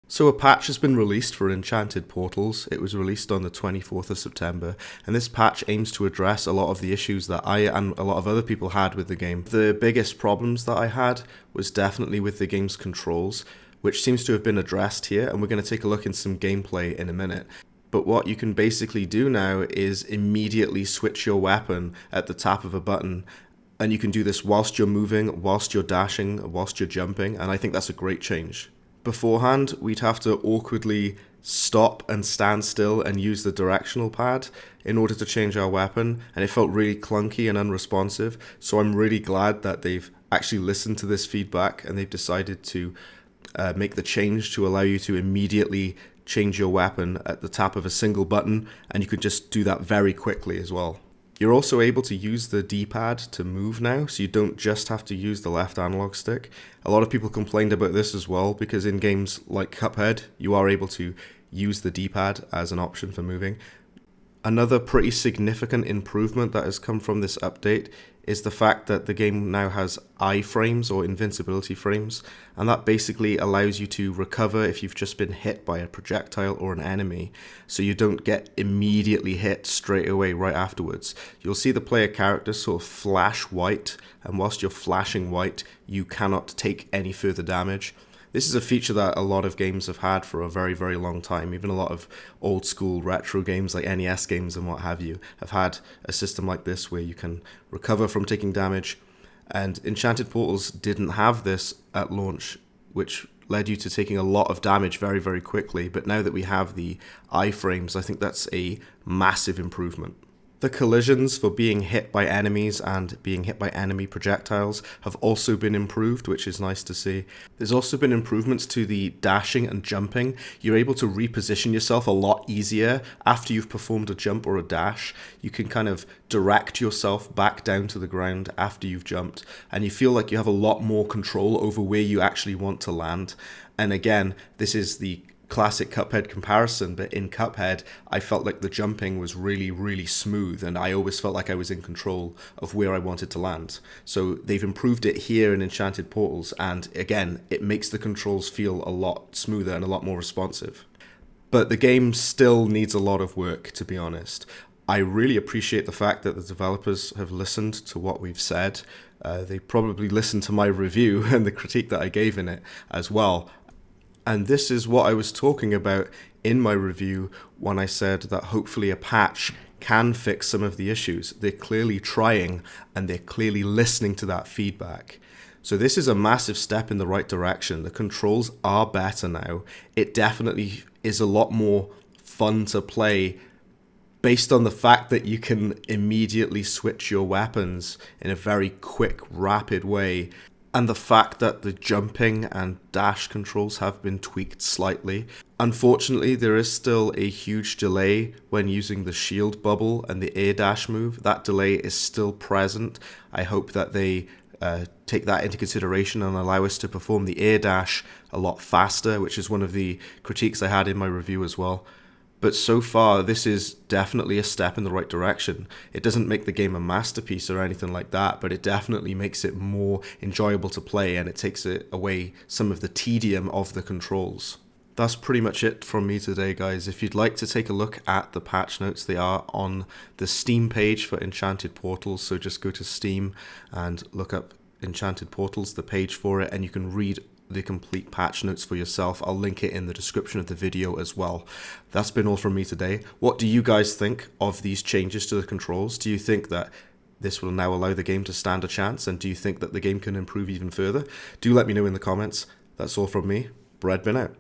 So a patch has been released for Enchanted Portals. It was released on the 24th of September, and this patch aims to address a lot of the issues that I and a lot of other people had with the game. The biggest problems that I had was definitely with the game's controls, which seems to have been addressed here, and we're going to take a look in some gameplay in a minute. But what you can basically do now is immediately switch your weapon at the tap of a button, and you can do this whilst you're moving, whilst you're dashing, whilst you're jumping, and I think that's a great change. Beforehand, we'd have to awkwardly stop and stand still and use the directional pad in order to change our weapon, and it felt really clunky and unresponsive. So I'm really glad that they've actually listened to this feedback and they've decided to make the change to allow you to immediately change your weapon at the tap of a single button, and you could just do that very quickly as well. You're also able to use the D-pad to move now, so you don't just have to use the left analog stick. A lot of people complained about this as well, because in games like Cuphead, you are able to use the D-pad as an option for moving. Another pretty significant improvement that has come from this update is the fact that the game now has Iframes or invincibility frames, and that basically allows you to recover if you've just been hit by a projectile or an enemy, so you don't get immediately hit straight away right afterwards. You'll see the player character sort of flash white, and whilst you're flashing white, you cannot take any further damage. This is a feature that a lot of games have had for a very, very long time. Even a lot of old school retro games like NES games and what have you have had a system like this where you can recover from taking damage. And Enchanted Portals didn't have this at launch, which led you to taking a lot of damage very, very quickly. But now that we have the iframes, I think that's a massive improvement. The collisions for being hit by enemies and being hit by enemy projectiles have also been improved, which is nice to see. There's also been improvements to the dashing and jumping. You're able to reposition yourself a lot easier after you've performed a jump or a dash. You can kind of direct yourself back down to the ground after you've jumped, and you feel like you have a lot more control over where you actually want to land. And again, this is the classic Cuphead comparison, but in Cuphead I felt like the jumping was really, really smooth, and I always felt like I was in control of where I wanted to land. So they've improved it here in Enchanted Portals, and again, it makes the controls feel a lot smoother and a lot more responsive. But the game still needs a lot of work, to be honest. I really appreciate the fact that the developers have listened to what we've said. They probably listened to my review and the critique that I gave in it as well. And this is what I was talking about in my review when I said that hopefully a patch can fix some of the issues. They're clearly trying, and they're clearly listening to that feedback. So this is a massive step in the right direction. The controls are better now. It definitely is a lot more fun to play based on the fact that you can immediately switch your weapons in a very quick, rapid way. And the fact that the jumping and dash controls have been tweaked slightly. Unfortunately, there is still a huge delay when using the shield bubble and the air dash move. That delay is still present. I hope that they take that into consideration and allow us to perform the air dash a lot faster, which is one of the critiques I had in my review as well. But so far, this is definitely a step in the right direction. It doesn't make the game a masterpiece or anything like that, but it definitely makes it more enjoyable to play, and it takes it away some of the tedium of the controls. That's pretty much it from me today, guys. If you'd like to take a look at the patch notes, they are on the Steam page for Enchanted Portals, so just go to Steam and look up Enchanted Portals, the page for it, and you can read the complete patch notes for yourself. I'll link it in the description of the video as well. That's been all from me today. What do you guys think of these changes to the controls? Do you think that this will now allow the game to stand a chance, and do you think that the game can improve even further? Do let me know in the comments. That's all from me. Bread been out.